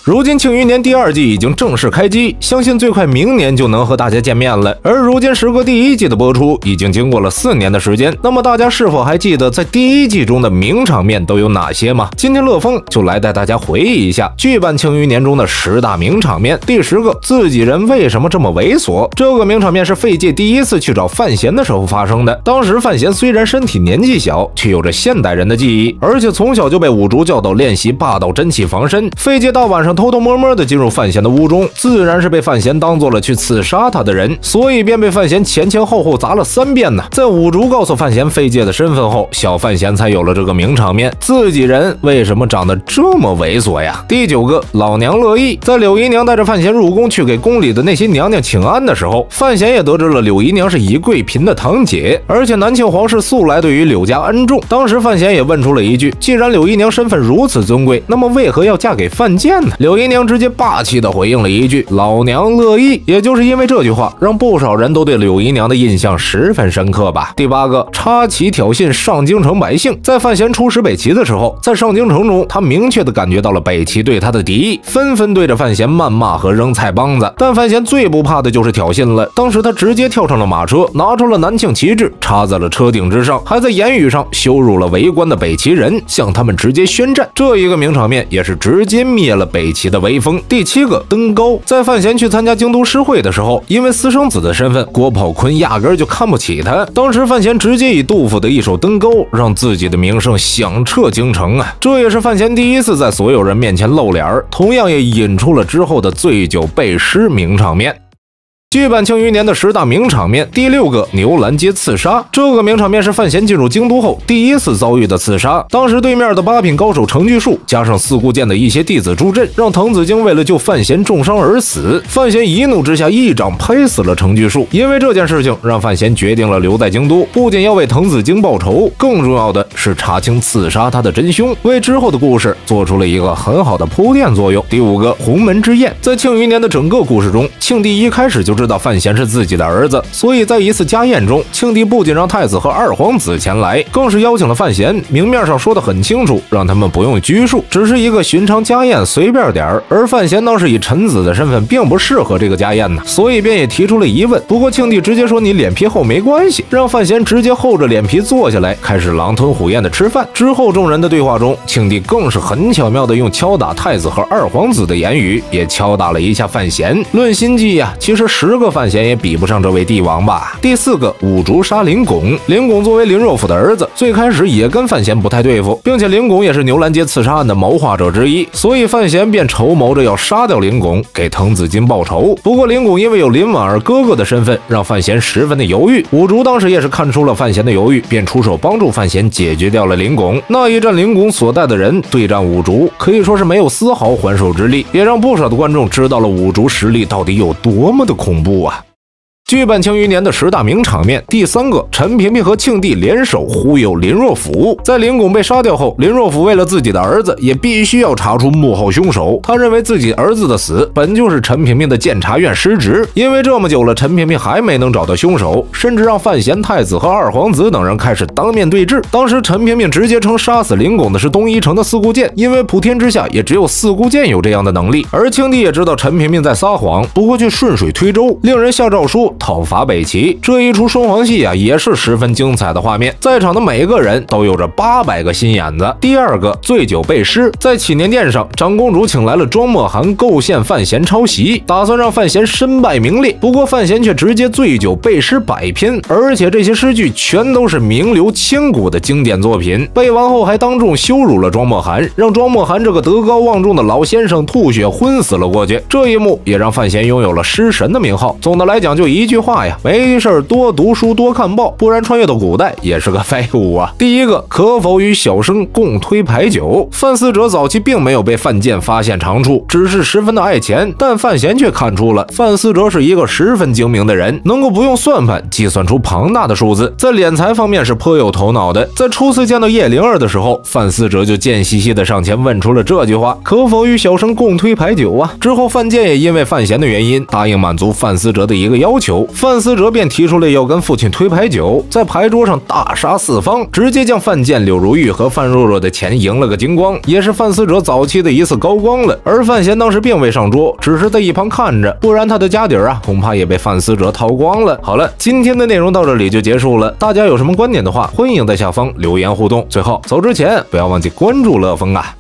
如今《庆余年》第2季已经正式开机，相信最快明年就能和大家见面了。而如今时隔第1季的播出，已经经过了4年的时间，那么大家是否还记得在第1季中的名场面都有哪些吗？今天乐风就来带大家回忆一下剧版《庆余年》中的10大名场面。第10个，自己人为什么这么猥琐？这个名场面是费介第1次去找范闲的时候发生的。当时范闲虽然身体年纪小，却有着现代人的记忆，而且从小就被五竹教导练习霸道真气防身。费介大晚上偷偷摸摸地进入范闲的屋中，自然是被范闲当做了去刺杀他的人，所以便被范闲前前后后砸了3遍呢。在五竹告诉范闲费介的身份后，小范闲才有了这个名场面：自己人为什么长得这么猥琐呀？第9个，老娘乐意。在柳姨娘带着范闲入宫去给宫里的那些娘娘请安的时候，范闲也得知了柳姨娘是宜贵嫔的堂姐，而且南庆皇室素来对于柳家恩重。当时范闲也问出了一句：既然柳姨娘身份如此尊贵，那么为何要嫁给范建呢？柳姨娘直接霸气地回应了一句：老娘乐意。也就是因为这句话，让不少人都对柳姨娘的印象十分深刻吧。第8个，插旗挑衅上京城百姓。在范闲出使北齐的时候，在上京城中，他明确地感觉到了北齐对他的敌意，纷纷对着范闲谩骂和扔菜帮子。但范闲最不怕的就是挑衅了，当时他直接跳上了马车，拿出了南庆旗帜，插在了车顶之上，还在言语上羞辱了围观的北齐人，向他们直接宣战。这一个名场面也是直接灭了北齐的威风。第7个，登高。在范闲去参加京都诗会的时候，因为私生子的身份，郭炮坤压根就看不起他。当时范闲直接以杜甫的一首《登高》让自己的名声响彻京城啊！这也是范闲第1次在所有人面前露脸，同样也引出了之后的醉酒背诗名场面。剧版《庆余年》的10大名场面，第6个，牛栏街刺杀。这个名场面是范闲进入京都后第1次遭遇的刺杀。当时对面的8品高手程巨树加上四顾剑的一些弟子助阵，让滕子京为了救范闲重伤而死。范闲一怒之下一掌拍死了程巨树。因为这件事情，让范闲决定了留在京都，不仅要为滕子京报仇，更重要的是查清刺杀他的真凶，为之后的故事做出了一个很好的铺垫作用。第5个，鸿门之宴。在庆余年的整个故事中，庆帝一开始就知道范闲是自己的儿子，所以在一次家宴中，庆帝不仅让太子和2皇子前来，更是邀请了范闲，明面上说得很清楚，让他们不用拘束，只是一个寻常家宴，随便点儿。而范闲当时以臣子的身份并不适合这个家宴呢，所以便也提出了疑问。不过庆帝直接说你脸皮厚没关系，让范闲直接厚着脸皮坐下来，开始狼吞虎咽的吃饭。之后众人的对话中，庆帝更是很巧妙的用敲打太子和2皇子的言语，也敲打了一下范闲。论心计呀，其实10个范闲也比不上这位帝王吧。第4个，五竹杀林拱。林拱作为林若甫的儿子，最开始也跟范闲不太对付，并且林拱也是牛栏街刺杀案的谋划者之一，所以范闲便筹谋着要杀掉林拱，给滕子京报仇。不过林拱因为有林婉儿哥哥的身份，让范闲十分的犹豫。五竹当时也是看出了范闲的犹豫，便出手帮助范闲解决掉了林拱。那一战林拱所带的人对战五竹，可以说是没有丝毫还手之力，也让不少的观众知道了五竹实力到底有多么的恐怖啊！剧版《庆余年》的10大名场面，第3个，陈萍萍和庆帝联手忽悠林若甫。在林拱被杀掉后，林若甫为了自己的儿子，也必须要查出幕后凶手。他认为自己儿子的死本就是陈萍萍的监察院失职，因为这么久了，陈萍萍还没能找到凶手，甚至让范闲、太子和2皇子等人开始当面对质。当时陈萍萍直接称杀死林拱的是东夷城的四顾剑，因为普天之下也只有四顾剑有这样的能力。而庆帝也知道陈萍萍在撒谎，不过却顺水推舟，令人下诏书讨伐北齐。这一出双簧戏啊，也是十分精彩的画面，在场的每个人都有着800个心眼子。第2个，醉酒背诗。在祈年殿上，长公主请来了庄墨涵构陷范闲抄袭，打算让范闲身败名裂。不过范闲却直接醉酒背诗100篇，而且这些诗句全都是名流千古的经典作品。背完后还当众羞辱了庄墨涵，让庄墨涵这个德高望重的老先生吐血昏死了过去。这一幕也让范闲拥有了诗神的名号。总的来讲，就一句话呀，没事多读书多看报，不然穿越到古代也是个废物啊。第1个，可否与小生共推牌九。范思哲早期并没有被范建发现长处，只是十分的爱钱，但范闲却看出了范思哲是一个十分精明的人，能够不用算盘计算出庞大的数字，在敛财方面是颇有头脑的。在初次见到叶灵儿的时候，范思哲就贱兮兮的上前问出了这句话：可否与小生共推牌九啊？之后范建也因为范闲的原因答应满足范思哲的一个要求，求，范思哲便提出了要跟父亲推牌九，在牌桌上大杀四方，直接将范建、柳如玉和范若若的钱赢了个精光，也是范思哲早期的一次高光了。而范闲当时并未上桌，只是在一旁看着，不然他的家底儿恐怕也被范思哲掏光了。好了，今天的内容到这里就结束了，大家有什么观点的话，欢迎在下方留言互动。最后走之前，不要忘记关注乐风啊！